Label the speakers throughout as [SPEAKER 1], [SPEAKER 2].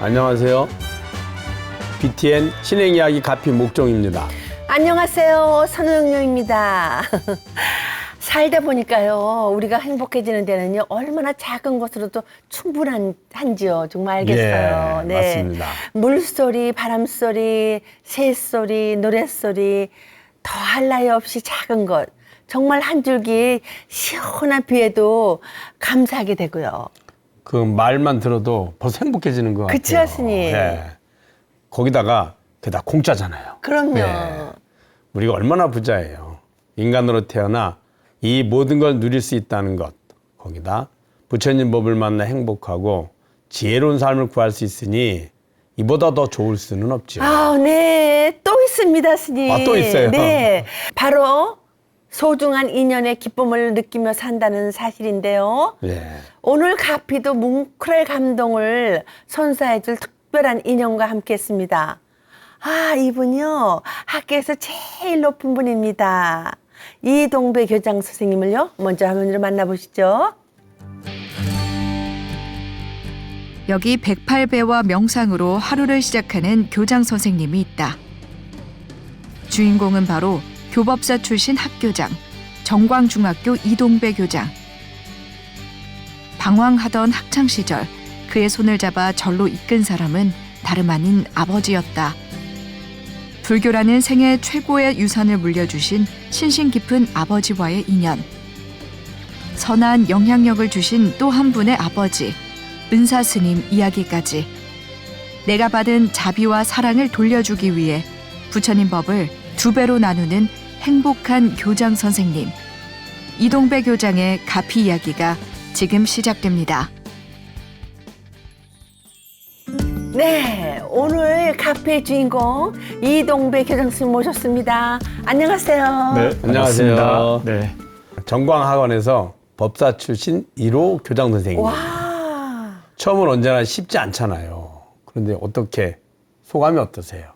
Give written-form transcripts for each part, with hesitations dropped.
[SPEAKER 1] 안녕하세요. BTN 신행이야기 가피 목종입니다.
[SPEAKER 2] 안녕하세요. 선우영녀입니다. 살다 보니까요, 우리가 행복해지는 데는요, 얼마나 작은 것으로도 충분한지요. 정말 알겠어요.
[SPEAKER 1] 예, 맞습니다.
[SPEAKER 2] 물소리, 바람소리, 새소리, 노랫소리, 더할 나위 없이 작은 것. 정말 한 줄기 시원한 비에도 감사하게 되고요.
[SPEAKER 1] 그 말만 들어도 벌써 행복해지는 것 같아요.
[SPEAKER 2] 그쵸, 스님?
[SPEAKER 1] 예. 거기다가 그게 다 공짜잖아요.
[SPEAKER 2] 그럼요.
[SPEAKER 1] 예. 우리가 얼마나 부자예요. 인간으로 태어나 이 모든 걸 누릴 수 있다는 것. 거기다 부처님 법을 만나 행복하고 지혜로운 삶을 구할 수 있으니 이보다 더 좋을 수는 없죠.
[SPEAKER 2] 아, 네. 또 있습니다, 스님.
[SPEAKER 1] 아, 또 있어요?
[SPEAKER 2] 네. 바로 소중한 인연의 기쁨을 느끼며 산다는 사실인데요.
[SPEAKER 1] 예.
[SPEAKER 2] 오늘 가피도 뭉클할 감동을 선사해줄 특별한 인연과 함께 했습니다. 아, 이분이요. 학교에서 제일 높은 분입니다. 이동배 교장 선생님을요. 먼저 화면으로 만나보시죠.
[SPEAKER 3] 여기 108배와 명상으로 하루를 시작하는 교장 선생님이 있다. 주인공은 바로 교법사 출신 학교장, 정광중학교 이동배 교장. 방황하던 학창시절 그의 손을 잡아 절로 이끈 사람은 다름 아닌 아버지였다. 불교라는 생애 최고의 유산을 물려주신 신신 깊은 아버지와의 인연. 선한 영향력을 주신 또 한 분의 아버지, 은사 스님 이야기까지. 내가 받은 자비와 사랑을 돌려주기 위해 부처님 법을 2배로 나누는 행복한 교장 선생님. 이동배 교장의 가피 이야기가 지금 시작됩니다.
[SPEAKER 2] 네, 오늘 카페의 주인공 이동배 교장 선생님 모셨습니다. 안녕하세요.
[SPEAKER 4] 네,
[SPEAKER 1] 안녕하세요.
[SPEAKER 4] 반갑습니다. 네.
[SPEAKER 1] 정광학원에서 법사 출신 1호 교장 선생님.
[SPEAKER 2] 와,
[SPEAKER 1] 처음은 언제나 쉽지 않잖아요. 그런데 어떻게 소감이 어떠세요?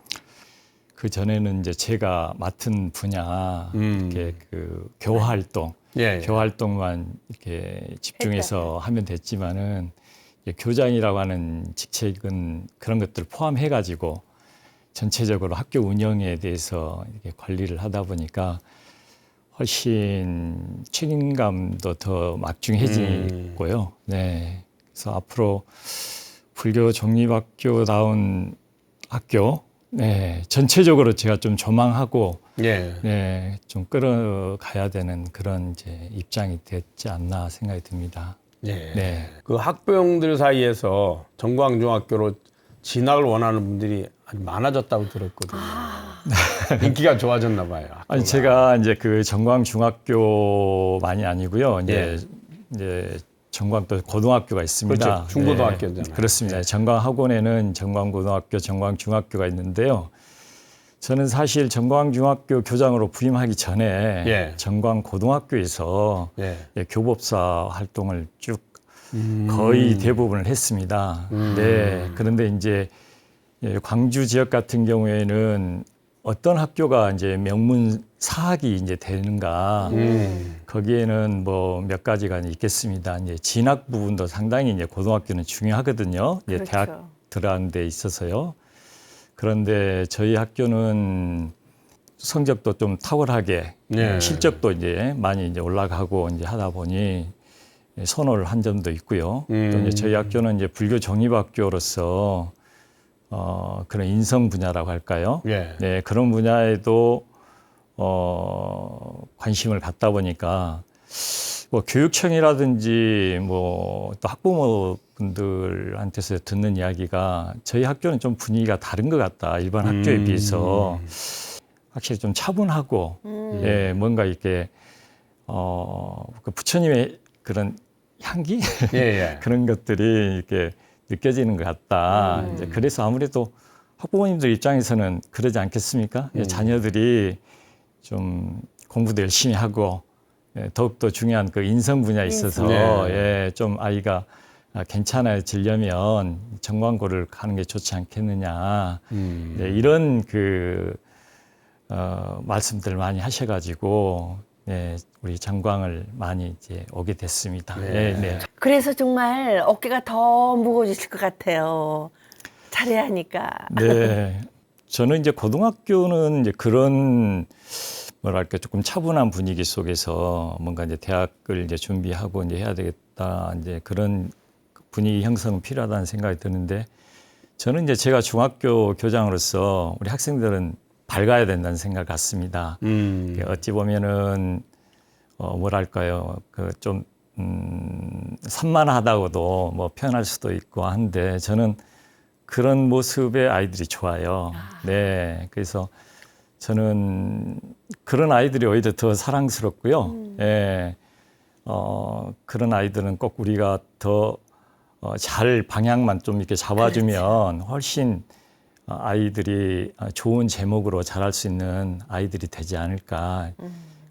[SPEAKER 4] 그 전에는 이제 제가 맡은 분야, 이렇게 그 교화활동,
[SPEAKER 1] 예, 예.
[SPEAKER 4] 교화활동만 이렇게 집중해서 하면 됐지만은 이제 교장이라고 하는 직책은 그런 것들을 포함해가지고 전체적으로 학교 운영에 대해서 이렇게 관리를 하다 보니까 훨씬 책임감도 더 막중해지고요. 네. 그래서 앞으로 불교 독립학교다운 학교, 네, 전체적으로 제가 좀 조망하고,
[SPEAKER 1] 예.
[SPEAKER 4] 네, 좀 끌어가야 되는 그런 이제 입장이 됐지 않나 생각이 듭니다.
[SPEAKER 1] 예.
[SPEAKER 4] 네.
[SPEAKER 1] 그 학부형들 사이에서 정광중학교로 진학을 원하는 분들이 아주 많아졌다고 들었거든요. 인기가 좋아졌나 봐요. 학교가.
[SPEAKER 4] 아니 제가 이제 그 정광중학교만이 아니고요.
[SPEAKER 1] 예.
[SPEAKER 4] 이제 정광도 고등학교가 있습니다.
[SPEAKER 1] 그렇죠. 중고등학교잖아요.
[SPEAKER 4] 네, 그렇습니다.
[SPEAKER 1] 예.
[SPEAKER 4] 정광학원에는 정광고등학교, 정광중학교가 있는데요. 저는 사실 정광중학교 교장으로 부임하기 전에
[SPEAKER 1] 예.
[SPEAKER 4] 정광고등학교에서
[SPEAKER 1] 예.
[SPEAKER 4] 교법사 활동을 쭉 거의 대부분을 했습니다. 네. 그런데 이제 광주 지역 같은 경우에는 어떤 학교가 이제 명문 사학이 이제 되는가 거기에는 뭐 몇 가지가 있겠습니다. 이제 진학 부분도 상당히 이제 고등학교는 중요하거든요. 이제
[SPEAKER 2] 그렇죠.
[SPEAKER 4] 대학 들어가는 데 있어서요. 그런데 저희 학교는 성적도 좀 탁월하게
[SPEAKER 1] 예.
[SPEAKER 4] 실적도 이제 많이 이제 올라가고 이제 하다 보니 선호를 한 점도 있고요. 또 이제 저희 학교는 이제 불교 정립학교로서 그런 인성 분야라고 할까요?
[SPEAKER 1] 예.
[SPEAKER 4] 네, 그런 분야에도 관심을 갖다 보니까 뭐 교육청이라든지 뭐 또 학부모분들한테서 듣는 이야기가 저희 학교는 좀 분위기가 다른 것 같다. 일반 학교에 비해서 확실히 좀 차분하고 예, 뭔가 이렇게 그 부처님의 그런 향기
[SPEAKER 1] 예, 예.
[SPEAKER 4] 그런 것들이 이렇게 느껴지는 것 같다. 이제 그래서 아무래도 학부모님들 입장에서는 그러지 않겠습니까? 자녀들이 좀 공부도 열심히 하고 더욱더 중요한 그 인성 분야에 있어서
[SPEAKER 1] 네.
[SPEAKER 4] 예, 좀 아이가 괜찮아지려면 정광고를 가는 게 좋지 않겠느냐. 네, 이런 그 말씀들 많이 하셔가지고 네, 우리 정광을 많이 이제 오게 됐습니다.
[SPEAKER 1] 네.
[SPEAKER 4] 네, 네.
[SPEAKER 2] 그래서 정말 어깨가 더 무거워지실 것 같아요. 잘해야 하니까.
[SPEAKER 4] 네. 저는 이제 고등학교는 이제 그런 뭐랄까 조금 차분한 분위기 속에서 뭔가 이제 대학을 이제 준비하고 이제 해야 되겠다 이제 그런 분위기 형성은 필요하다는 생각이 드는데 저는 이제 제가 중학교 교장으로서 우리 학생들은 밝아야 된다는 생각을 갖습니다. 어찌 보면은 뭐랄까요 그 좀 산만하다고도 뭐 표현할 수도 있고 한데 저는 그런 모습의 아이들이 좋아요. 네, 그래서 저는 그런 아이들이 오히려 더 사랑스럽고요. 예, 그런 아이들은 꼭 우리가 더 잘 방향만 좀 이렇게 잡아주면 훨씬 아이들이 좋은 제목으로 자랄 수 있는 아이들이 되지 않을까.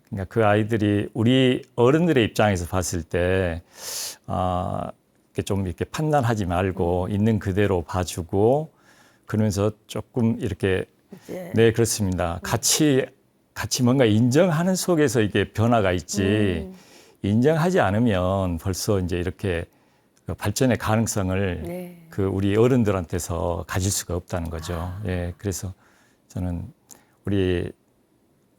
[SPEAKER 4] 그러니까 그 아이들이 우리 어른들의 입장에서 봤을 때 이렇게 좀 이렇게 판단하지 말고 있는 그대로 봐주고 그러면서 조금 이렇게 네 그렇습니다. 같이 뭔가 인정하는 속에서 이게 변화가 있지 인정하지 않으면 벌써 이제 이렇게 발전의 가능성을
[SPEAKER 2] 네.
[SPEAKER 4] 그 우리 어른들한테서 가질 수가 없다는 거죠. 예, 그래서 저는 우리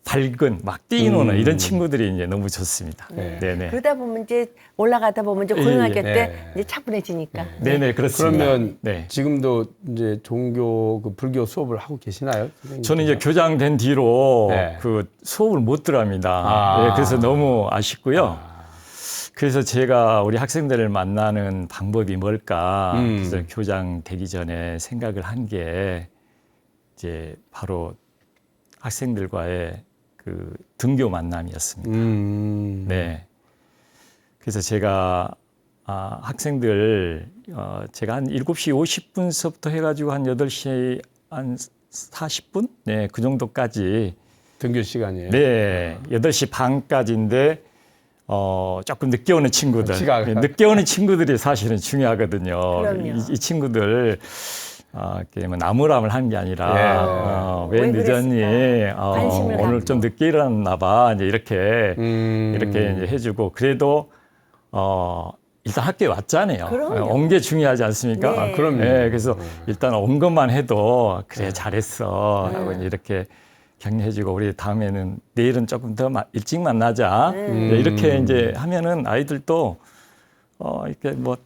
[SPEAKER 4] 밝은 막 뛰노는 이런 친구들이 이제 너무 좋습니다.
[SPEAKER 1] 네.
[SPEAKER 4] 네네.
[SPEAKER 2] 그러다 보면 이제 올라가다 보면 이제 고등학교
[SPEAKER 4] 예,
[SPEAKER 2] 때 이제 차분해지니까.
[SPEAKER 4] 네네 그렇습니다.
[SPEAKER 1] 그러면
[SPEAKER 4] 네.
[SPEAKER 1] 지금도 이제 종교 그 불교 수업을 하고 계시나요? 선생님께서?
[SPEAKER 4] 저는 이제 교장된 뒤로
[SPEAKER 1] 네.
[SPEAKER 4] 그 수업을 못 들어갑니다.
[SPEAKER 1] 아.
[SPEAKER 4] 네, 그래서 너무 아쉽고요. 그래서 제가 우리 학생들을 만나는 방법이 뭘까? 그래서 교장 되기 전에 생각을 한 게 이제 바로 학생들과의 그 등교 만남이었습니다. 네. 그래서 제가 학생들 제가 한 7시 50분서부터 해가지고 한 8시 한 40분? 네, 그 정도까지.
[SPEAKER 1] 등교 시간이에요.
[SPEAKER 4] 네, 8시 반까지인데 조금 늦게 오는 친구들.
[SPEAKER 1] 시간.
[SPEAKER 4] 늦게 오는 친구들이 사실은 중요하거든요.
[SPEAKER 2] 그럼요.
[SPEAKER 4] 이 친구들 이렇게 뭐 나무람을 하는 게 아니라 왜
[SPEAKER 2] 왜
[SPEAKER 4] 늦었니?
[SPEAKER 2] 그랬을까? 관심을
[SPEAKER 4] 오늘
[SPEAKER 2] 갖고.
[SPEAKER 4] 좀 늦게 일어났나 봐. 이제 이렇게 이제 해주고 그래도 일단 학교에 왔잖아요.
[SPEAKER 2] 그럼요.
[SPEAKER 4] 온 게 중요하지 않습니까?
[SPEAKER 2] 네.
[SPEAKER 1] 그럼요.
[SPEAKER 4] 네, 그래서 일단 온 것만 해도 그래 잘했어. 라고 이제 이렇게 격려해주고 우리 다음에는 내일은 조금 더 일찍 만나자. 네, 이렇게 이제 하면은 아이들도 이렇게 뭐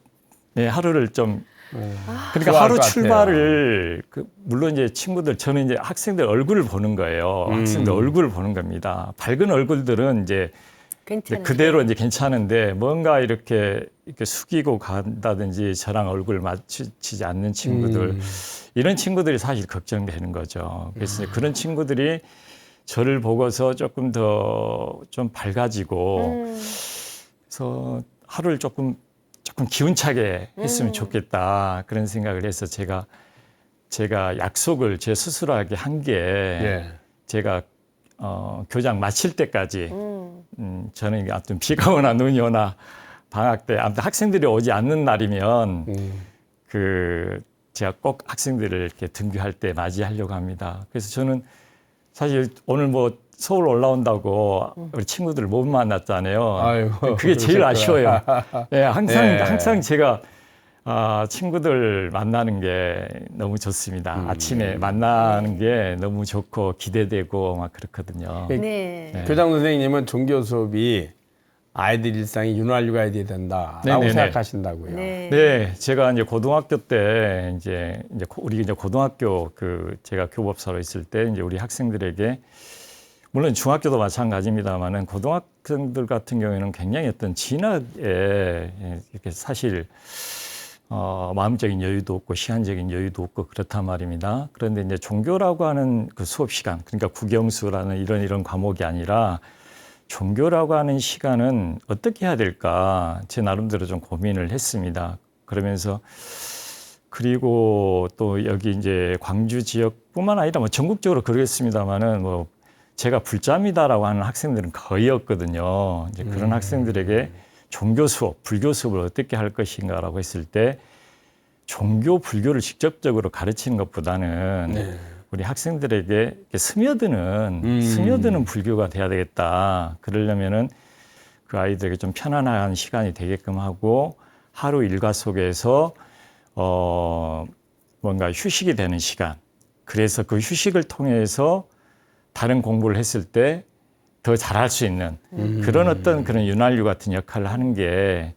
[SPEAKER 4] 네, 하루를 좀 그러니까
[SPEAKER 1] 좋아할
[SPEAKER 4] 하루
[SPEAKER 1] 것 같아요.
[SPEAKER 4] 출발을 물론 이제 친구들 저는 이제 학생들 얼굴을 보는 거예요. 학생들 얼굴을 보는 겁니다. 밝은 얼굴들은 이제
[SPEAKER 2] 괜찮아요.
[SPEAKER 4] 그대로 이제 괜찮은데 뭔가 이렇게 숙이고 간다든지 저랑 얼굴 맞추지 않는 친구들 이런 친구들이 사실 걱정되는 거죠. 그래서 이제 그런 친구들이 저를 보고서 조금 더 좀 밝아지고 그래서 하루를 조금 기운차게 했으면 좋겠다 그런 생각을 해서 제가 약속을 제 스스로에게 한 게
[SPEAKER 1] 예.
[SPEAKER 4] 제가 교장 마칠 때까지 저는 아무튼 비가 오나 눈이 오나 방학 때 아무튼 학생들이 오지 않는 날이면 제가 꼭 학생들을 이렇게 등교할 때 맞이하려고 합니다. 그래서 저는 사실 오늘 뭐 서울 올라온다고 우리 친구들을 못 만났잖아요.
[SPEAKER 1] 아이고,
[SPEAKER 4] 그게 제일
[SPEAKER 1] 그러셨구나.
[SPEAKER 4] 아쉬워요. 네,
[SPEAKER 1] 네.
[SPEAKER 4] 항상 제가 친구들 만나는 게 너무 좋습니다. 아침에 만나는 게 너무 좋고 기대되고 막 그렇거든요.
[SPEAKER 2] 네.
[SPEAKER 1] 교장 선생님은 종교 수업이 아이들 일상이 윤활유가 돼야 된다라고
[SPEAKER 4] 네네네.
[SPEAKER 1] 생각하신다고요.
[SPEAKER 2] 네.
[SPEAKER 4] 네, 제가 이제 고등학교 때 우리 이제 고등학교 제가 교법사로 있을 때 이제 우리 학생들에게 물론 중학교도 마찬가지입니다만은 고등학생들 같은 경우에는 굉장히 어떤 진학에 이렇게 사실 마음적인 여유도 없고 시간적인 여유도 없고 그렇단 말입니다. 그런데 이제 종교라고 하는 그 수업 시간, 그러니까 국영수라는 이런 과목이 아니라 종교라고 하는 시간은 어떻게 해야 될까 제 나름대로 좀 고민을 했습니다. 그러면서 그리고 또 여기 이제 광주 지역뿐만 아니라 뭐 전국적으로 그러겠습니다만은 뭐 제가 불자입니다라고 하는 학생들은 거의 없거든요. 이제 그런 학생들에게 종교 수업, 불교 수업을 어떻게 할 것인가라고 했을 때 종교, 불교를 직접적으로 가르치는 것보다는 우리 학생들에게 이렇게 스며드는 불교가 돼야 되겠다. 그러려면은 그 아이들에게 좀 편안한 시간이 되게끔 하고 하루 일과 속에서 뭔가 휴식이 되는 시간. 그래서 그 휴식을 통해서 다른 공부를 했을 때 더 잘할 수 있는 그런 어떤 그런 윤활유 같은 역할을 하는 게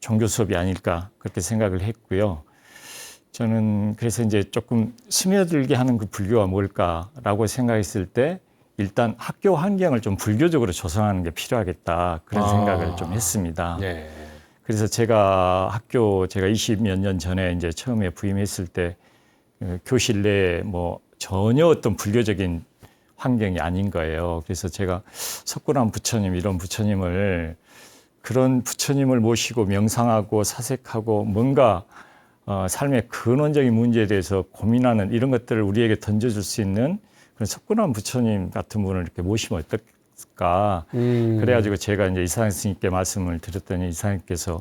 [SPEAKER 4] 종교 수업이 아닐까 그렇게 생각을 했고요. 저는 그래서 이제 조금 스며들게 하는 그 불교가 뭘까라고 생각했을 때 일단 학교 환경을 좀 불교적으로 조성하는 게 필요하겠다 그런 생각을 좀 했습니다.
[SPEAKER 1] 네.
[SPEAKER 4] 그래서 제가 20몇 년 전에 이제 처음에 부임했을 때 교실 내에 뭐 전혀 어떤 불교적인 환경이 아닌 거예요. 그래서 제가 석굴암 부처님 이런 부처님을 그런 부처님을 모시고 명상하고 사색하고 뭔가 삶의 근원적인 문제에 대해서 고민하는 이런 것들을 우리에게 던져줄 수 있는 그런 석굴암 부처님 같은 분을 이렇게 모시면 어떨까. 그래가지고 제가 이제 이사장 스님께 말씀을 드렸더니 이사장님께서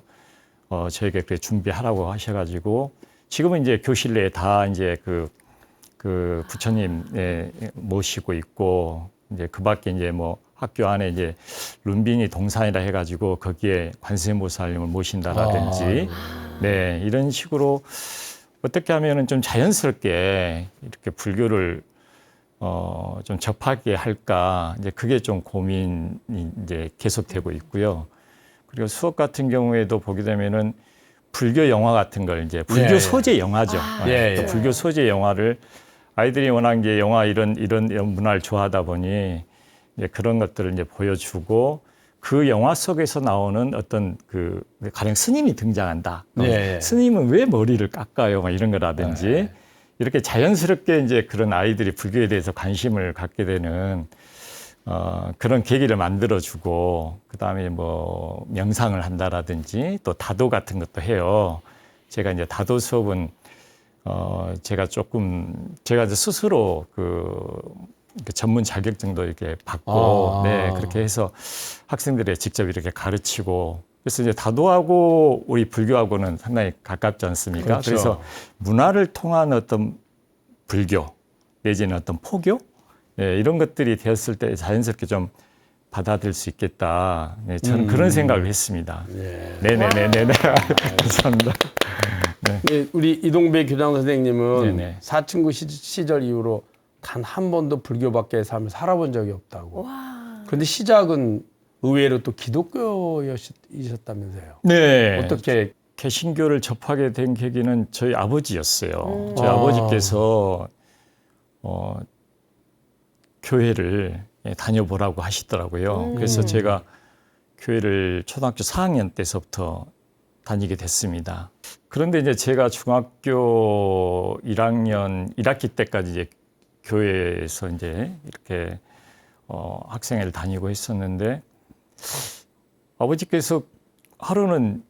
[SPEAKER 4] 저에게 그렇게 준비하라고 하셔가지고 지금은 이제 교실 내에 다 이제 그 부처님 모시고 있고 이제 그 밖에 이제 뭐 학교 안에 이제 룬빈이 동산이라 해가지고 거기에 관세음보살님을 모신다라든지 네 이런 식으로 어떻게 하면은 좀 자연스럽게 이렇게 불교를 좀 접하게 할까 이제 그게 좀 고민이 이제 계속되고 있고요. 그리고 수업 같은 경우에도 보게 되면은 불교 영화 같은 걸 이제 불교 소재 영화죠. 또 불교 소재 영화를 아이들이 워낙 이제 영화 이런 문화를 좋아하다 보니 이제 그런 것들을 이제 보여주고 그 영화 속에서 나오는 어떤 가령 스님이 등장한다. 스님은 왜 머리를 깎아요? 막 이런 거라든지 이렇게 자연스럽게 이제 그런 아이들이 불교에 대해서 관심을 갖게 되는 그런 계기를 만들어주고 그다음에 뭐 명상을 한다라든지 또 다도 같은 것도 해요. 제가 이제 다도 수업은 제가 이제 스스로 전문 자격증도 이렇게 받고 그렇게 해서 학생들에 직접 이렇게 가르치고 그래서 이제 다도하고 우리 불교하고는 상당히 가깝지 않습니까?
[SPEAKER 1] 그렇죠.
[SPEAKER 4] 그래서 문화를 통한 어떤 불교 내지는 어떤 포교 이런 것들이 되었을 때 자연스럽게 좀 받아들일 수 있겠다. 네, 저는 그런 생각을 했습니다. 네네네네. 감사합니다.
[SPEAKER 1] 네, 우리 이동배 교장 선생님은
[SPEAKER 4] 네네.
[SPEAKER 1] 사층구 시절 이후로 단 한 번도 불교 밖의 삶을 살아본 적이 없다고.
[SPEAKER 2] 와.
[SPEAKER 1] 그런데 시작은 의외로 또 기독교이셨다면서요.
[SPEAKER 4] 네.
[SPEAKER 1] 어떻게?
[SPEAKER 4] 개신교를 접하게 된 계기는 저희 아버지였어요. 저희 아버지께서 교회를 다녀보라고 하시더라고요. 그래서 제가 교회를 초등학교 4학년 때서부터 다니게 됐습니다. 그런데 이제 제가 중학교 1학기 때까지 이제 교회에서 이제 이렇게 학생회를 다니고 했었는데 아버지께서 하루는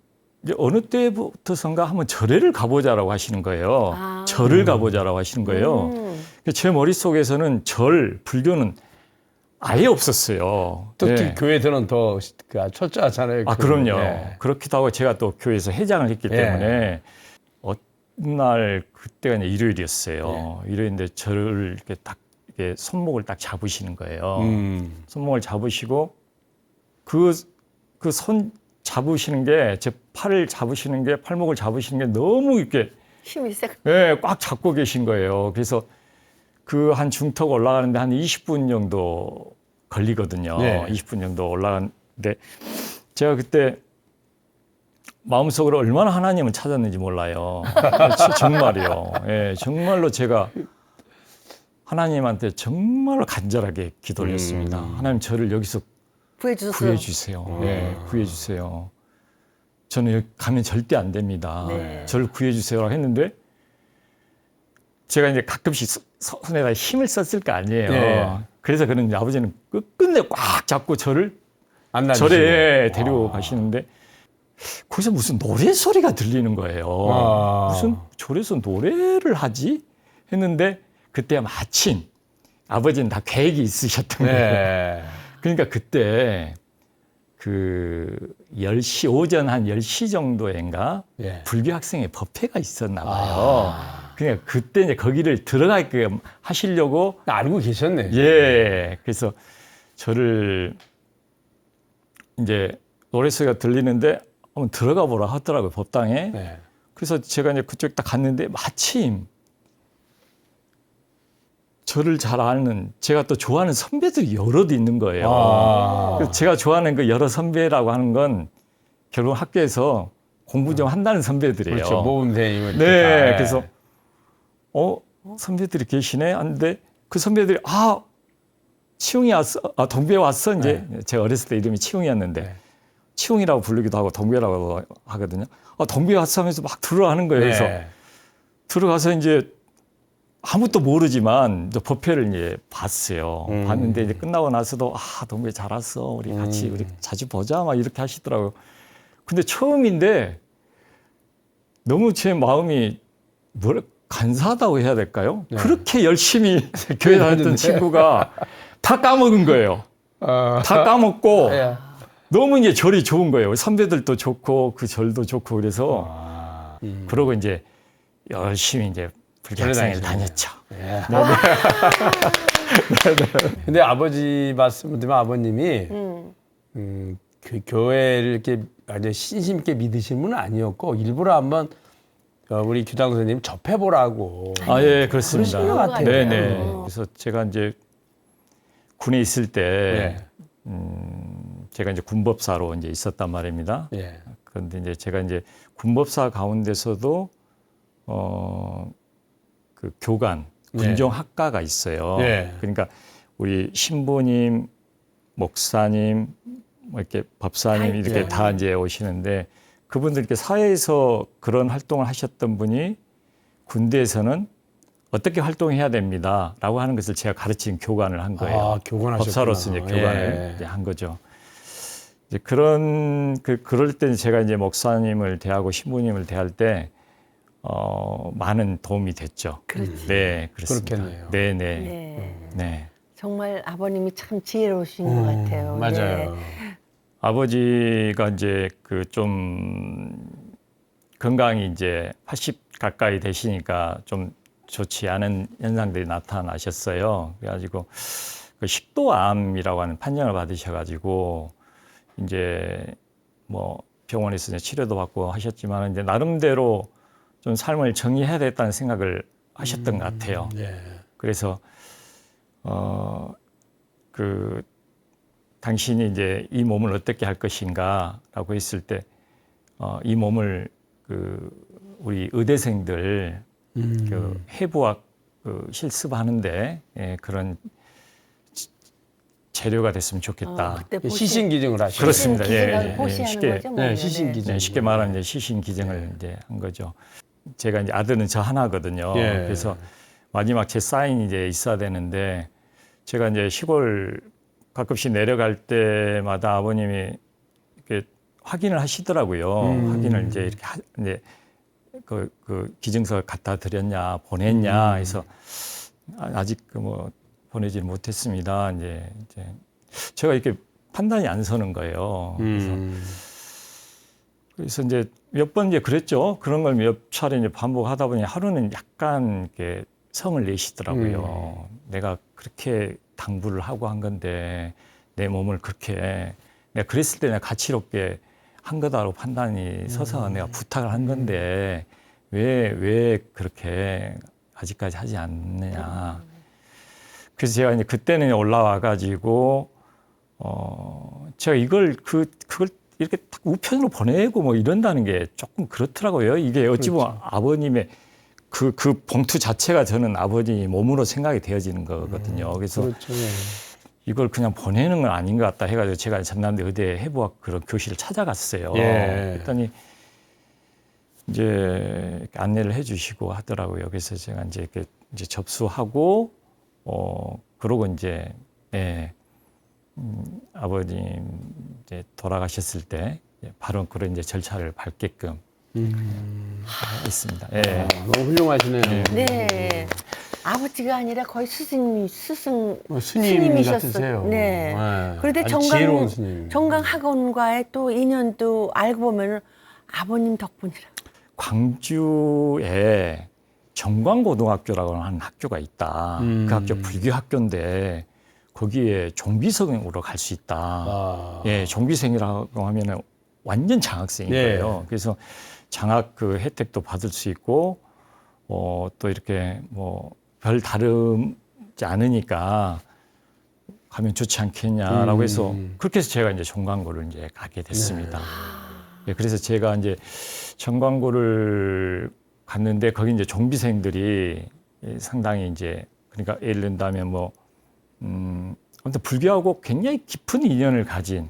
[SPEAKER 4] 이제 어느 때부터선가 한번 절에를 가보자라고 하시는 거예요. 절을 가보자라고 하시는 거예요. 제 머릿속에서는 불교는 아예 없었어요.
[SPEAKER 1] 특히 교회에서는 더 철저하잖아요.
[SPEAKER 4] 그럼요.
[SPEAKER 1] 네.
[SPEAKER 4] 그렇기도 하고 제가 또 교회에서 회장을 했기 때문에 어느 날 그때가 이제 일요일이었어요. 일요일인데 저를 이렇게 딱 이렇게 손목을 딱 잡으시는 거예요. 손목을 잡으시고 그 손 잡으시는 게 제 팔을 잡으시는 게 팔목을 잡으시는 게 너무 이렇게
[SPEAKER 2] 힘이 세.
[SPEAKER 4] 꽉 잡고 계신 거예요. 그래서 그 한 중턱 올라가는데 한 20분 정도 걸리거든요. 20분 정도 올라가는데 제가 그때 마음속으로 얼마나 하나님을 찾았는지 몰라요. 정말이요. 정말로 제가 하나님한테 정말로 간절하게 기도를 했습니다. 하나님 저를 여기서 구해주세요. 구해주세요. 저는 여기 가면 절대 안 됩니다. 저를 구해주세요라고 했는데 제가 이제 가끔씩 손에다 힘을 썼을 거 아니에요. 그래서 그런 아버지는 끝끝내 꽉 잡고 저를 절에 데리고 가시는데 거기서 무슨 노래 소리가 들리는 거예요. 무슨 절에서 노래를 하지? 했는데 그때 마침 아버지는 다 계획이 있으셨던 거예요. 그러니까 그때 10시, 오전 한 10시 정도인가 불교 학생의 법회가 있었나 봐요. 그러니까 그때 이제 거기를 들어가게 하시려고
[SPEAKER 1] 알고 계셨네.
[SPEAKER 4] 그래서 저를 이제 노래 소리가 들리는데 한번 들어가 보라 하더라고요, 법당에. 그래서 제가 이제 그쪽 딱 갔는데 마침 저를 잘 아는 제가 또 좋아하는 선배들이 여럿 있는 거예요. 그래서 제가 좋아하는 그 여러 선배라고 하는 건 결국 학교에서 공부 좀 한다는 선배들이에요.
[SPEAKER 1] 그렇죠. 모범생이고.
[SPEAKER 4] 네, 그래서 선배들이 계시네. 하는데 그 선배들이 치웅이 왔어, 동배 왔어. 이제 제가 어렸을 때 이름이 치웅이었는데
[SPEAKER 1] 네.
[SPEAKER 4] 치웅이라고 부르기도 하고 동배라고 하거든요. 동배 왔어 하면서 막 들어가는 거예요. 그래서 들어가서 이제 아무것도 모르지만 이제 법회를 이제 봤어요. 봤는데 이제 끝나고 나서도 동배 잘 왔어. 우리 같이 우리 자주 보자. 막 이렇게 하시더라고요. 근데 처음인데 너무 제 마음이 간사하다고 해야 될까요?
[SPEAKER 1] 네.
[SPEAKER 4] 그렇게 열심히 교회 다녔던 친구가 다 까먹은 거예요. 다 까먹고 너무 이제 절이 좋은 거예요. 선배들도 좋고 그 절도 좋고 그래서 그러고 이제 열심히 이제 불교학생을 다녔죠.
[SPEAKER 1] 근데 아버지 말씀 들으면 아버님이 교회를 이렇게 아주 신심 있게 믿으시는 분은 아니었고 일부러 한번 우리 규당 선생님 접해보라고.
[SPEAKER 4] 예, 그렇습니다.
[SPEAKER 2] 그러신 것 같아요.
[SPEAKER 4] 네네. 그래서 제가 이제 군에 있을 때 제가 이제 군법사로 이제 있었단 말입니다.
[SPEAKER 1] 예.
[SPEAKER 4] 그런데 이제 제가 이제 군법사 가운데서도 그 교관 군종학과가 있어요.
[SPEAKER 1] 네.
[SPEAKER 4] 그러니까 우리 신부님, 목사님, 뭐 이렇게 법사님 이렇게 다 이제 오시는데 그분들 이렇게 사회에서 그런 활동을 하셨던 분이 군대에서는 어떻게 활동해야 됩니다라고 하는 것을 제가 가르친 교관을 한 거예요.
[SPEAKER 1] 교관하셨구나.
[SPEAKER 4] 법사로서 이제 교관을 이제 한 거죠. 이제 그럴 때 제가 이제 목사님을 대하고 신부님을 대할 때 많은 도움이 됐죠.
[SPEAKER 2] 그렇지.
[SPEAKER 4] 네, 그렇습니다.
[SPEAKER 1] 그렇겠네요.
[SPEAKER 4] 네.
[SPEAKER 2] 네. 정말 아버님이 참 지혜로우신 것 같아요.
[SPEAKER 1] 맞아요.
[SPEAKER 2] 네.
[SPEAKER 4] 아버지가 이제 그 좀 건강이 이제 80 가까이 되시니까 좀 좋지 않은 현상들이 나타나셨어요. 그래가지고 그 식도암이라고 하는 판정을 받으셔가지고 이제 뭐 병원에서 이제 치료도 받고 하셨지만 이제 나름대로 좀 삶을 정리해야 되겠다는 생각을 하셨던 것 같아요.
[SPEAKER 1] 네.
[SPEAKER 4] 그래서 당신이 이제 이 몸을 어떻게 할 것인가라고 했을 때 이 몸을 우리 의대생들 그 해부학 실습하는데 그런 재료가 됐으면 좋겠다.
[SPEAKER 2] 그때
[SPEAKER 1] 시신기증을 하시죠.
[SPEAKER 4] 그렇습니다.
[SPEAKER 2] 기증을 포시하는
[SPEAKER 4] 쉽게,
[SPEAKER 2] 거죠. 뭐.
[SPEAKER 1] 시신기증.
[SPEAKER 4] 네, 쉽게 말하면 이제 시신기증을 이제 한 거죠. 제가 이제 아들은 저 하나거든요. 그래서 마지막 제 사인이 이제 있어야 되는데 제가 이제 시골 가끔씩 내려갈 때마다 아버님이 이렇게 확인을 하시더라고요. 확인을 이제 이렇게 이제 그 기증서 갖다 드렸냐 보냈냐 해서 아직 뭐 보내질 못했습니다. 이제 제가 이렇게 판단이 안 서는 거예요. 그래서 이제 몇 번 이제 그랬죠. 그런 걸 몇 차례 이제 반복하다 보니 하루는 약간 이렇게 성을 내시더라고요. 내가 그렇게 당부를 하고 한 건데 내 몸을 그렇게 내가 그랬을 때 내가 가치롭게 한 거다라고 판단이 서서 내가 부탁을 한 건데 왜 그렇게 아직까지 하지 않느냐. 그래서 제가 이제 그때는 올라와 가지고 제가 그걸 이렇게 딱 우편으로 보내고 뭐 이런다는 게 조금 그렇더라고요. 이게 어찌 보면 아버님의 그 봉투 자체가 저는 아버지 몸으로 생각이 되어지는 거거든요. 그래서 이걸 그냥 보내는 건 아닌 것 같다 해가지고 제가 전남대 의대 해부학 그런 교실을 찾아갔어요. 그랬더니 이제 안내를 해주시고 하더라고요. 그래서 제가 이제 접수하고 그러고 이제 아버님 이제 돌아가셨을 때 바로 그런 이제 절차를 밟게끔 있습니다.
[SPEAKER 1] 너무 훌륭하시네요.
[SPEAKER 2] 네. 아버지가 아니라 거의 스님
[SPEAKER 1] 스님 같으세요.
[SPEAKER 2] 네. 그런데
[SPEAKER 1] 아주 지혜로운 스님.
[SPEAKER 2] 정강학원과의 또 인연도 알고 보면 아버님 덕분이라.
[SPEAKER 4] 광주에 정광고등학교라고 하는 학교가 있다. 그 학교 불교 학교인데 거기에 종비생으로 갈 수 있다. 종비생이라고 하면은 완전 장학생인 거예요. 그래서 장학 그 혜택도 받을 수 있고 또 이렇게 뭐 별 다르지 않으니까 가면 좋지 않겠냐라고 해서 그렇게 해서 제가 이제 종광고를 이제 가게 됐습니다. 예, 그래서 제가 이제 전광고를 갔는데 거기 이제 종비생들이 상당히 이제 그러니까 예를 든다면 뭐 아무튼 불교하고 굉장히 깊은 인연을 가진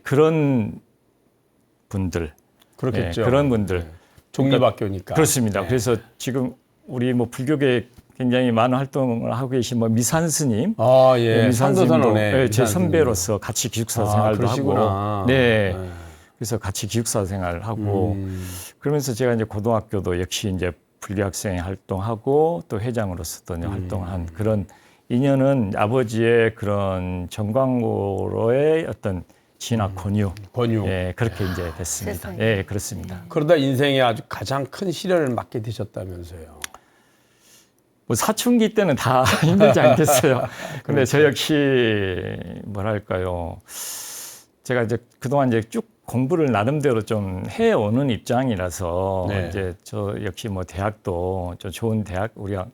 [SPEAKER 4] 그런 분들,
[SPEAKER 1] 그렇겠죠.
[SPEAKER 4] 그런 분들.
[SPEAKER 1] 네. 독립학교니까.
[SPEAKER 4] 그렇습니다.
[SPEAKER 1] 네.
[SPEAKER 4] 그래서 지금 우리 뭐 불교계 굉장히 많은 활동을 하고 계신 뭐 미산 스님,
[SPEAKER 1] 아, 예.
[SPEAKER 4] 미산 스님도
[SPEAKER 1] 산도선언에
[SPEAKER 4] 제 선배로서 같이 기숙사 생활도
[SPEAKER 1] 그러시구나.
[SPEAKER 4] 하고, 네. 그래서 같이 기숙사 생활을 하고 그러면서 제가 이제 고등학교도 역시 이제 불교 학생 활동하고 또 회장으로서도 활동을 한 그런 인연은 아버지의 그런 전광고로의 어떤 진학 권유, 예, 그렇게 이제 됐습니다.
[SPEAKER 2] 세상에.
[SPEAKER 4] 예, 그렇습니다.
[SPEAKER 1] 그러다 인생에 아주 가장 큰 시련을 맞게 되셨다면서요.
[SPEAKER 4] 뭐 사춘기 때는 다 힘들지 않겠어요. 근데 저 역시 뭐랄까요. 제가 이제 그동안 이제 쭉 공부를 나름대로 좀 해오는 입장이라서
[SPEAKER 1] 네.
[SPEAKER 4] 이제 저 역시 뭐 대학도 좀 좋은 대학 우리가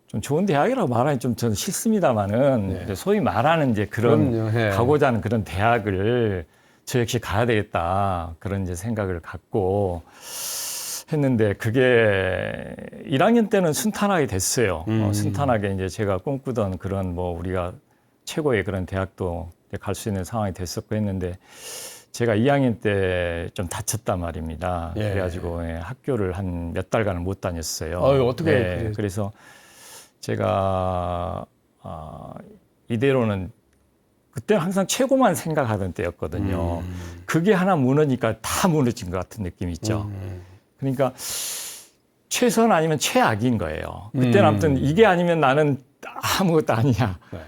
[SPEAKER 4] 좀 좋은 대학이라고 말하기 좀 저는 싫습니다만은
[SPEAKER 1] 네.
[SPEAKER 4] 이제 소위 말하는 이제 그런
[SPEAKER 1] 그럼요. 예.
[SPEAKER 4] 가고자 하는 그런 대학을 저 역시 가야 되겠다 그런 이제 생각을 갖고 했는데 그게 1학년 때는 순탄하게 됐어요. 순탄하게 이제 제가 꿈꾸던 그런 뭐 우리가 최고의 그런 대학도 갈 수 있는 상황이 됐었고 했는데 제가 2학년 때 좀 다쳤단 말입니다.
[SPEAKER 1] 예.
[SPEAKER 4] 그래가지고 학교를 한 몇 달간을 못 다녔어요.
[SPEAKER 1] 어떻게
[SPEAKER 4] 네, 그래서 제가 이대로는 그때는 항상 최고만 생각하던 때였거든요. 그게 하나 무너지니까 다 무너진 것 같은 느낌이 있죠. 그러니까 최선 아니면 최악인 거예요. 그때는 아무튼 이게 아니면 나는 아무것도 아니야.
[SPEAKER 1] 네.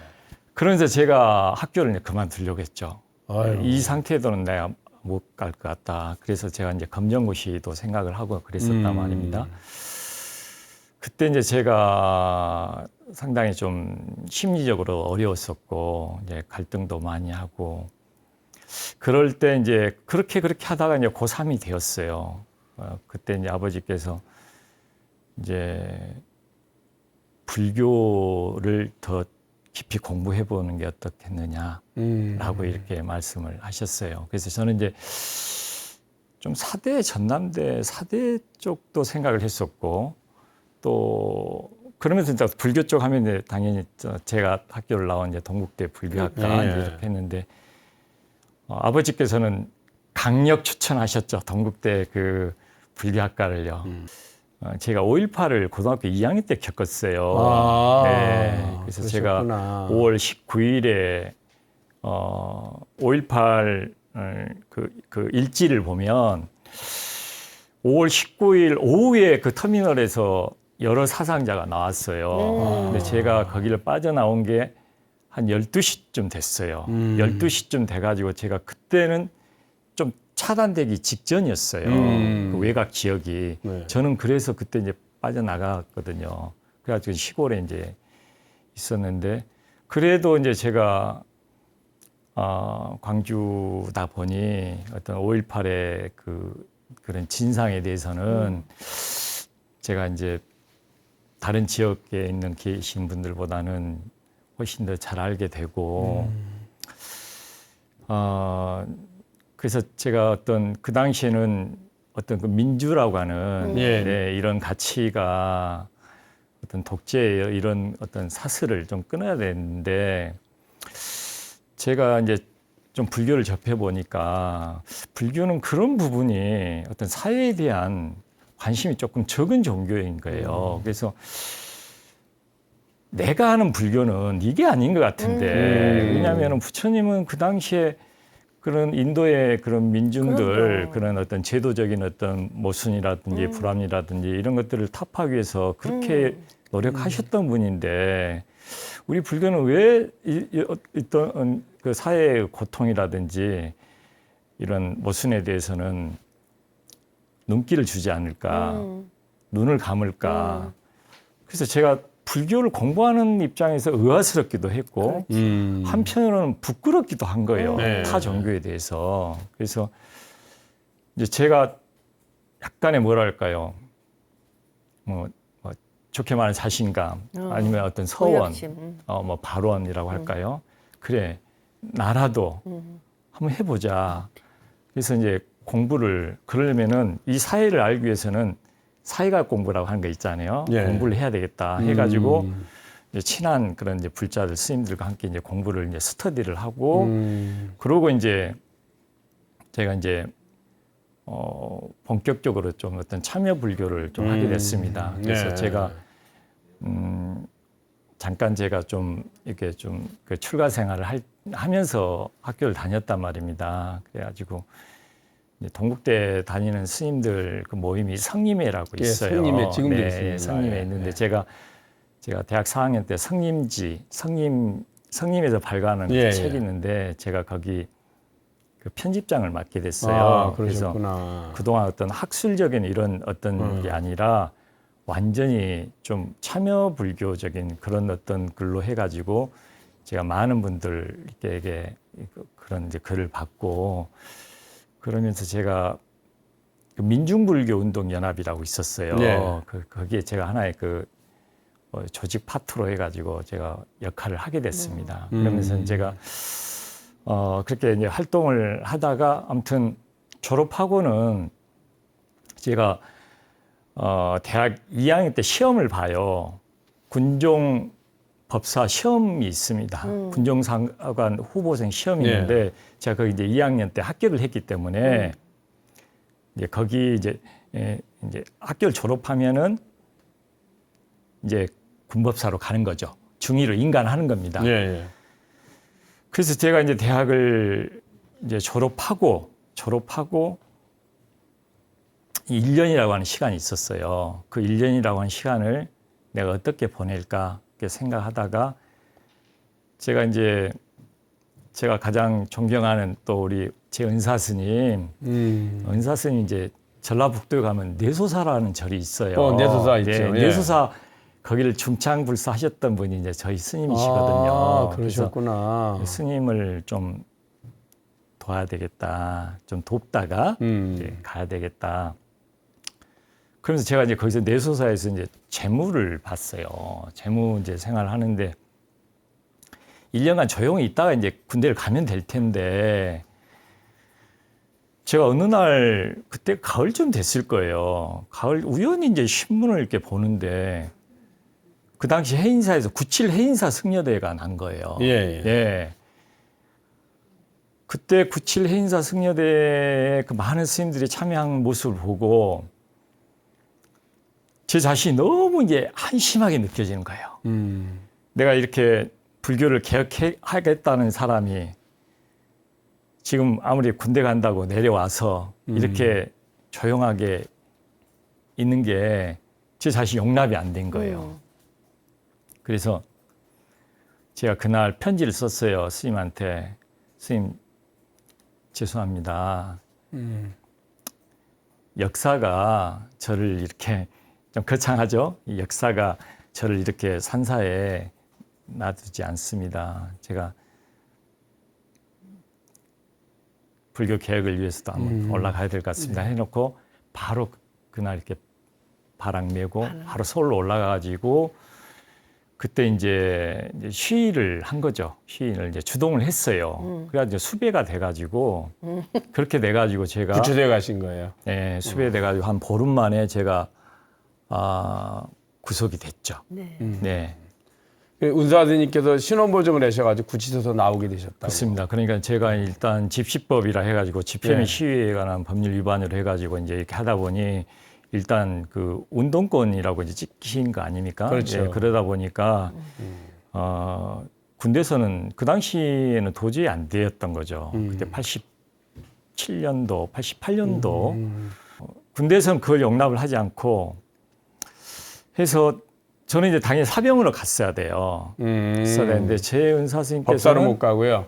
[SPEAKER 4] 그러면서 제가 학교를 이제 그만두려고 했죠.
[SPEAKER 1] 아유.
[SPEAKER 4] 이 상태에서는 내가 못 갈 것 같다. 그래서 제가 이제 검정고시도 생각을 하고 그랬었단 말입니다. 그때 이제 제가 상당히 좀 심리적으로 어려웠었고 이제 갈등도 많이 하고 그럴 때 이제 그렇게 하다가 이제 고3이 되었어요. 그때 이제 아버지께서 이제 불교를 더 깊이 공부해 보는 게 어떻겠느냐라고 이렇게 말씀을 하셨어요. 그래서 저는 이제 좀 사대 전남대 사대 쪽도 생각을 했었고 또 그러면서 이제 불교 쪽 하면 이제 당연히 제가 학교를 나온 이제 동국대 불교학과
[SPEAKER 1] 네.
[SPEAKER 4] 이렇게 했는데 아버지께서는 강력 추천하셨죠. 동국대 그 불교학과를요. 제가 5.18을 고등학교 2학년 때 겪었어요. 네. 그래서 제가
[SPEAKER 1] 그러셨구나.
[SPEAKER 4] 5월 19일에 5.18 그 일지를 보면 5월 19일 오후에 그 터미널에서 여러 사상자가 나왔어요. 근데 제가 거기를 빠져나온 게 한 12시쯤 됐어요. 12시쯤 돼가지고 제가 그때는 좀 차단되기 직전이었어요. 그 외곽 지역이.
[SPEAKER 1] 네.
[SPEAKER 4] 저는 그래서 그때 이제 빠져나갔거든요. 그래가지고 시골에 이제 있었는데 그래도 이제 제가 광주다 보니 어떤 5.18의 그런 진상에 대해서는 제가 이제 다른 지역에 있는 계신 분들보다는 훨씬 더 잘 알게 되고 그래서 제가 어떤 그 당시에는 어떤 그 민주라고 하는
[SPEAKER 1] 예.
[SPEAKER 4] 네, 이런 가치가 어떤 독재의 이런 어떤 사슬을 좀 끊어야 되는데 제가 이제 좀 불교를 접해 보니까 불교는 그런 부분이 어떤 사회에 대한 관심이 조금 적은 종교인 거예요. 그래서 내가 하는 불교는 이게 아닌 것 같은데 왜냐하면 부처님은 그 당시에 그런 인도의 그런 민중들
[SPEAKER 2] 그럼요.
[SPEAKER 4] 그런 어떤 제도적인 어떤 모순이라든지 불합리라든지 이런 것들을 타파하기 위해서 그렇게 노력하셨던 분인데 우리 불교는 왜 어떤 그 사회의 고통이라든지 이런 모순에 대해서는 눈길을 주지 않을까, 눈을 감을까. 그래서 제가 불교를 공부하는 입장에서 의아스럽기도 했고 한편으로는 부끄럽기도 한 거예요.
[SPEAKER 1] 네.
[SPEAKER 4] 타 종교에 대해서. 그래서 이제 제가 약간의 뭐랄까요, 뭐 좋게 말하는 자신감, 아니면 어떤 서원,
[SPEAKER 2] 의욕심.
[SPEAKER 4] 뭐 발원이라고 할까요? 그래, 나라도 한번 해보자. 그래서 이제 공부를 그러려면은 이 사회를 알기 위해서는 사회학 공부라고 하는 거 있잖아요.
[SPEAKER 1] 예.
[SPEAKER 4] 공부를 해야 되겠다 해가지고 이제 친한 그런 이제 불자들 스님들과 함께 이제 공부를 이제 스터디를 하고 그러고 이제 제가 이제 본격적으로 좀 어떤 참여 불교를 좀 하게 됐습니다. 그래서
[SPEAKER 1] 네.
[SPEAKER 4] 제가 잠깐 제가 좀 이렇게 좀 그 출가 생활을 하면서 학교를 다녔단 말입니다. 그래가지고 이제 동국대 다니는 스님들 그 모임이 성림회라고
[SPEAKER 1] 예,
[SPEAKER 4] 있어요.
[SPEAKER 1] 성림회 지금도
[SPEAKER 4] 네,
[SPEAKER 1] 있습니다.
[SPEAKER 4] 성림회
[SPEAKER 1] 예,
[SPEAKER 4] 있는데
[SPEAKER 1] 예.
[SPEAKER 4] 제가 대학 4학년 때 성림에서 발간한
[SPEAKER 1] 예,
[SPEAKER 4] 책이
[SPEAKER 1] 예.
[SPEAKER 4] 있는데 제가 거기 그 편집장을 맡게 됐어요.
[SPEAKER 1] 아,
[SPEAKER 4] 그래서
[SPEAKER 1] 그러셨구나.
[SPEAKER 4] 그동안 어떤 학술적인 이런 어떤 게 아니라 완전히 좀 참여 불교적인 그런 어떤 글로 해가지고 제가 많은 분들에게 그런 이제 글을 받고 그러면서 제가 그 민중불교 운동 연합이라고 있었어요.
[SPEAKER 1] 네.
[SPEAKER 4] 거기에 제가 하나의 그 조직 파트로 해가지고 제가 역할을 하게 됐습니다. 그러면서 제가 그렇게 이제 활동을 하다가 아무튼 졸업하고는 제가 대학 2학년 때 시험을 봐요. 군종 법사 시험이 있습니다. 군종사관 후보생 시험이
[SPEAKER 1] 네.
[SPEAKER 4] 있는데 제가 거기 이제 2학년 때 합격을 했기 때문에 이제 거기 이제 학교를 졸업하면은 이제 군법사로 가는 거죠. 중위로 인간하는 겁니다.
[SPEAKER 1] 예, 예.
[SPEAKER 4] 그래서 제가 이제 대학을 이제 졸업하고 1년이라고 하는 시간이 있었어요. 그 1년이라고 하는 시간을 내가 어떻게 보낼까 이렇게 생각하다가 제가 가장 존경하는 또 우리 제 은사 스님, 은사 스님 이제 전라북도에 가면 내소사라는 절이 있어요.
[SPEAKER 1] 내소사 있죠. 예.
[SPEAKER 4] 내소사 거기를 중창불사 하셨던 분이 이제 저희 스님이시거든요.
[SPEAKER 1] 아, 그러셨구나.
[SPEAKER 4] 그래서 스님을 좀 도와야 되겠다, 좀 돕다가 이제 가야 되겠다. 그러면서 제가 이제 거기서 내소사에서 이제 재무를 봤어요. 재무 이제 생활을 하는데 1년간 조용히 있다가 이제 군대를 가면 될 텐데 제가 어느 날 그때 가을쯤 됐을 거예요. 가을 우연히 이제 신문을 이렇게 보는데 그 당시 해인사에서 97 해인사 승려대회가 난 거예요.
[SPEAKER 1] 예, 예.
[SPEAKER 4] 예. 그때 97 해인사 승려대회에 그 많은 스님들이 참여한 모습을 보고 제 자신이 너무 이제 한심하게 느껴지는 거예요. 내가 이렇게 불교를 개혁하겠다는 사람이 지금 아무리 군대 간다고 내려와서 이렇게 조용하게 있는 게 제 자신이 용납이 안 된 거예요. 그래서 제가 그날 편지를 썼어요. 스님한테. 스님, 죄송합니다. 역사가 저를 이렇게 좀 거창하죠? 이 역사가 저를 이렇게 산사에 놔두지 않습니다. 제가 불교 개혁을 위해서도 한번 올라가야 될 것 같습니다. 해놓고 바로 그날 이렇게 바람 메고 바로 서울로 올라가가지고 그때 이제 시위를 한 거죠. 시위를 이제 주동을 했어요. 그래가지고 수배가 돼가지고 그렇게 돼가지고 제가
[SPEAKER 1] 구치소에 가신 거예요.
[SPEAKER 4] 네, 수배돼가지고 한 보름 만에 제가 구속이 됐죠.
[SPEAKER 2] 네.
[SPEAKER 4] 네,
[SPEAKER 1] 은사스님께서 신원보증을 내셔가지고 구치소에서 나오게 되셨다고.
[SPEAKER 4] 그렇습니다. 그러니까 제가 일단 집시법이라 해가지고 집회 및
[SPEAKER 1] 네.
[SPEAKER 4] 시위에 관한 법률 위반으로 해가지고 이제 이렇게 하다 보니 일단 그 운동권이라고 이제 찍힌 거 아닙니까?
[SPEAKER 1] 그렇죠.
[SPEAKER 4] 예, 그러다 보니까 군대에서는 그 당시에는 도저히 안 되었던 거죠. 그때 87년도, 88년도 군대에서는 그걸 용납을 하지 않고 해서 저는 이제 당연히 사병으로 갔어야 돼요. 갔어야 되는데 제 은사 스님께서는
[SPEAKER 1] 법사로 못 가고요.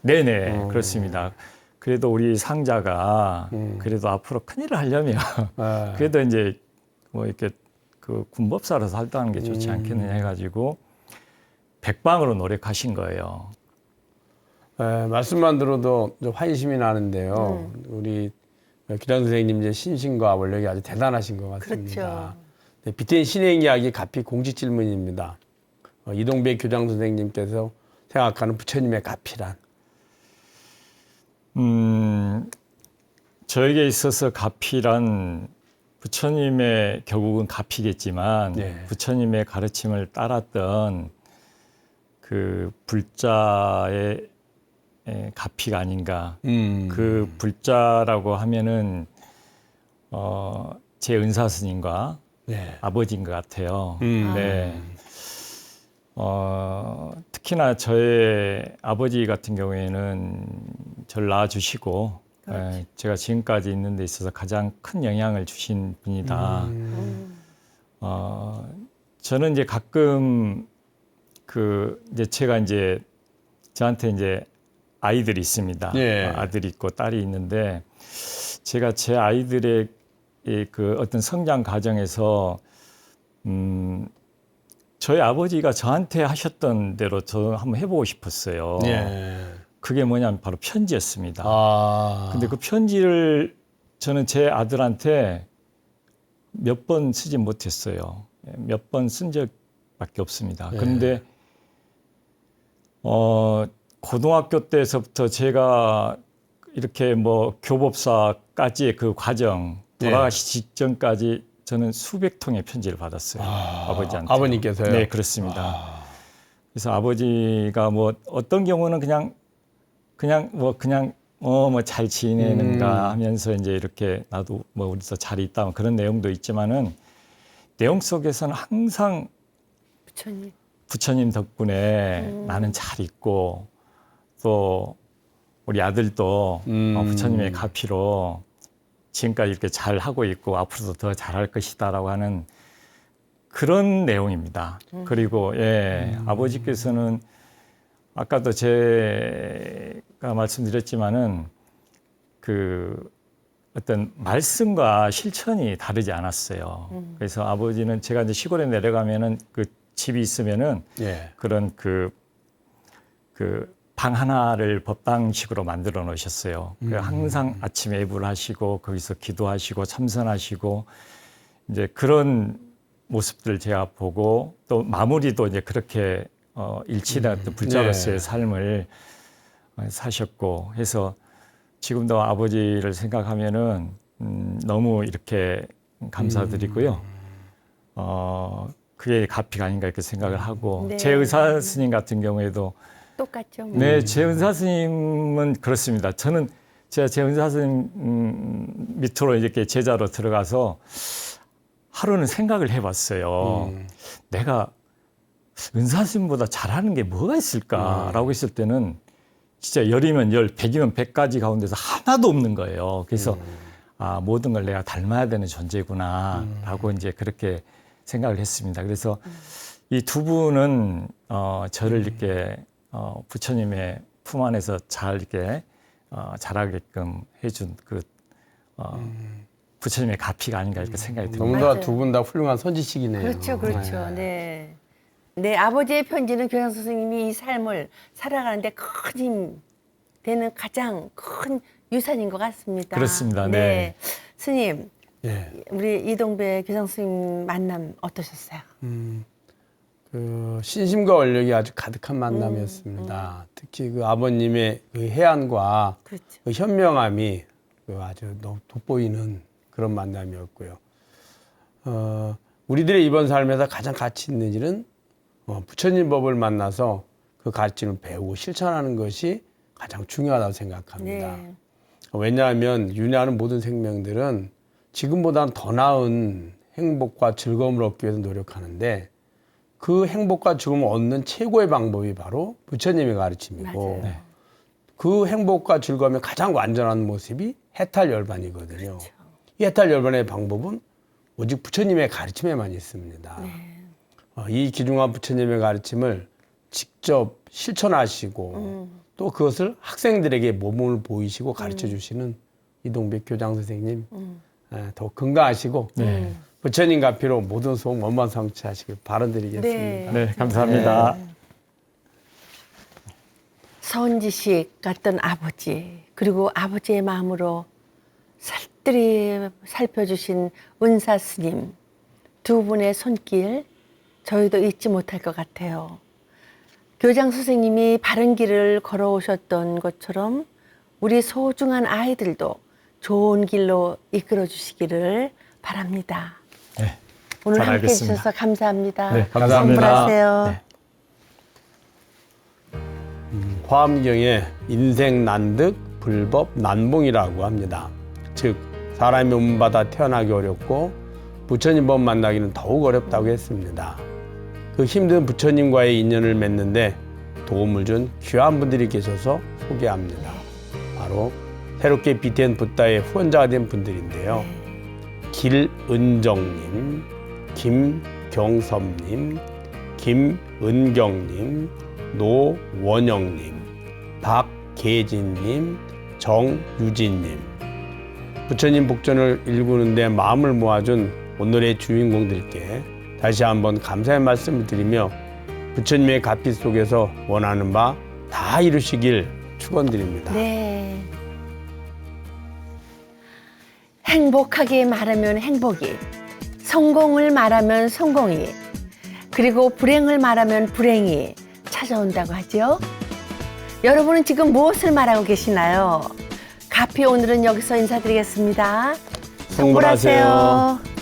[SPEAKER 4] 네네 그렇습니다. 그래도 우리 상자가 그래도 앞으로 큰일을 하려면
[SPEAKER 1] 아,
[SPEAKER 4] 그래도 이제 뭐 이렇게 그 군법사로서 활동하는 게 좋지 않겠느냐 해가지고 백방으로 노력하신 거예요.
[SPEAKER 1] 말씀만 들어도 좀 환심이 나는데요. 우리 교장 선생님 이제 신신과 원력이 아주 대단하신 것 같습니다.
[SPEAKER 2] 그렇죠.
[SPEAKER 1] 네, 비태인 신행 이야기 가피 공식 질문입니다. 이동배 교장 선생님께서 생각하는 부처님의 가피란?
[SPEAKER 4] 저에게 있어서 가피란 부처님의 결국은 가피겠지만
[SPEAKER 1] 네.
[SPEAKER 4] 부처님의 가르침을 따랐던 그 불자의 가피가 아닌가. 그 불자라고 하면은 제 은사 스님과
[SPEAKER 1] 네.
[SPEAKER 4] 아버지인 것 같아요.
[SPEAKER 1] 음.
[SPEAKER 4] 네. 특히나 저의 아버지 같은 경우에는 저를 낳아주시고 제가 지금까지 있는 데 있어서 가장 큰 영향을 주신 분이다. 저는 이제 가끔 이제 제가 이제 저한테 이제 아이들이 있습니다.
[SPEAKER 1] 예.
[SPEAKER 4] 아들이 있고 딸이 있는데 제가 제 아이들의 그 어떤 성장 과정에서 저희 아버지가 저한테 하셨던 대로 저 한번 해보고 싶었어요.
[SPEAKER 1] 예.
[SPEAKER 4] 그게 뭐냐면 바로 편지였습니다.
[SPEAKER 1] 아.
[SPEAKER 4] 근데 그 편지를 저는 제 아들한테 몇 번 쓰지 못했어요. 몇 번 쓴 적밖에 없습니다.
[SPEAKER 1] 예.
[SPEAKER 4] 그런데 고등학교 때서부터 제가 이렇게 뭐 교법사까지의 그 과정 돌아가시 직전까지 저는 수백 통의 편지를 받았어요. 아버지한테.
[SPEAKER 1] 아버님께서요?
[SPEAKER 4] 네, 그렇습니다. 그래서 아버지가 뭐 어떤 경우는 그냥 뭐 잘 지내는가 하면서 이제 이렇게 나도 뭐 우리서 잘 있다 그런 내용도 있지만은 내용 속에서는 항상 부처님 덕분에 나는 잘 있고 또 우리 아들도 부처님의 가피로 지금까지 이렇게 잘 하고 있고 앞으로도 더 잘할 것이다라고 하는 그런 내용입니다. 그리고 아버지께서는 아까도 제가 말씀드렸지만은 그 어떤 말씀과 실천이 다르지 않았어요. 그래서 아버지는 제가 이제 시골에 내려가면은 그 집이 있으면은 그런 그 방 하나를 법당식으로 만들어 놓으셨어요. 항상 아침에 예불 하시고 거기서 기도하시고 참선하시고 이제 그런 모습들 제가 보고 또 마무리도 이제 그렇게 일치된 어떤 불자로서의 삶을 사셨고 해서 지금도 아버지를 생각하면은 너무 이렇게 감사드리고요. 그게 가피가 아닌가 이렇게 생각을 하고
[SPEAKER 2] 네.
[SPEAKER 4] 제 의사 스님 같은 경우에도
[SPEAKER 2] 똑같죠. 뭐.
[SPEAKER 4] 네, 제 은사 스님은 그렇습니다. 저는 제가 제 은사 스님 밑으로 이렇게 제자로 들어가서 하루는 생각을 해봤어요. 내가 은사 스님보다 잘하는 게 뭐가 있을까라고 했을 때는 진짜 10이면 10, 100이면 100가지 가운데서 하나도 없는 거예요. 그래서 모든 걸 내가 닮아야 되는 존재구나라고 이제 그렇게 생각을 했습니다. 그래서 이 두 분은 저를 이렇게 부처님의 품 안에서 잘 이렇게 자라게끔 해준 그 부처님의 가피가 아닌가 이렇게 생각이 듭니다.
[SPEAKER 1] 너무나
[SPEAKER 2] 맞아요.
[SPEAKER 1] 두 분 다 훌륭한 선지식이네요.
[SPEAKER 2] 그렇죠, 그렇죠. 네. 네, 아버지의 편지는 교장 선생님이 이 삶을 살아가는데 큰 힘 되는 가장 큰 유산인 것 같습니다.
[SPEAKER 4] 그렇습니다. 네.
[SPEAKER 2] 스님,
[SPEAKER 1] 예.
[SPEAKER 2] 우리 이동배 교장 선생님 만남 어떠셨어요?
[SPEAKER 1] 그 신심과 원력이 아주 가득한 만남이었습니다. 특히 그 아버님의 그 해안과
[SPEAKER 2] 그렇죠.
[SPEAKER 1] 그 현명함이 그 아주 너무 돋보이는 그런 만남이었고요. 우리들의 이번 삶에서 가장 가치 있는 일은 부처님 법을 만나서 그 가르침을 배우고 실천하는 것이 가장 중요하다고 생각합니다.
[SPEAKER 2] 네.
[SPEAKER 1] 왜냐하면 윤회하는 모든 생명들은 지금보다는 더 나은 행복과 즐거움을 얻기 위해서 노력하는데 그 행복과 즐거움을 얻는 최고의 방법이 바로 부처님의 가르침이고
[SPEAKER 2] 맞아요.
[SPEAKER 1] 그 행복과 즐거움의 가장 완전한 모습이 해탈열반이거든요.
[SPEAKER 2] 그렇죠.
[SPEAKER 1] 이 해탈열반의 방법은 오직 부처님의 가르침에만 있습니다. 이 귀중한 부처님의 가르침을 직접 실천하시고 또 그것을 학생들에게 모범을 보이시고 가르쳐 주시는 이동백 교장 선생님 더 건강하시고 부처님 가피로 모든 소원 원만성취하시길 바라드리겠습니다.
[SPEAKER 4] 네, 감사합니다.
[SPEAKER 2] 선지식 같던 아버지, 그리고 아버지의 마음으로 살뜰히 살펴주신 은사 스님 두 분의 손길 저희도 잊지 못할 것 같아요. 교장 선생님이 바른 길을 걸어오셨던 것처럼 우리 소중한 아이들도 좋은 길로 이끌어 주시기를 바랍니다.
[SPEAKER 4] 네,
[SPEAKER 2] 오늘
[SPEAKER 4] 잘
[SPEAKER 2] 함께
[SPEAKER 4] 알겠습니다.
[SPEAKER 2] 해주셔서 감사합니다.
[SPEAKER 4] 네, 감사합니다.
[SPEAKER 2] 성불하세요.
[SPEAKER 4] 네.
[SPEAKER 1] 화엄경에 인생 난득 불법 난봉이라고 합니다. 즉 사람이 몸받아 태어나기 어렵고 부처님 법 만나기는 더욱 어렵다고 했습니다. 그 힘든 부처님과의 인연을 맺는데 도움을 준 귀한 분들이 계셔서 소개합니다. 바로 새롭게 BTN 붓다의 후원자가 된 분들인데요. 길은정님, 김경섭님, 김은경님, 노원영님, 박계진님, 정유진님. 부처님 복전을 일구는데 마음을 모아준 오늘의 주인공들께 다시 한번 감사의 말씀을 드리며 부처님의 갓빛 속에서 원하는 바 다 이루시길 축원드립니다.
[SPEAKER 2] 네. 행복하게 말하면 행복이, 성공을 말하면 성공이, 그리고 불행을 말하면 불행이 찾아온다고 하죠. 여러분은 지금 무엇을 말하고 계시나요? 가피 오늘은 여기서 인사드리겠습니다.
[SPEAKER 1] 성불하세요.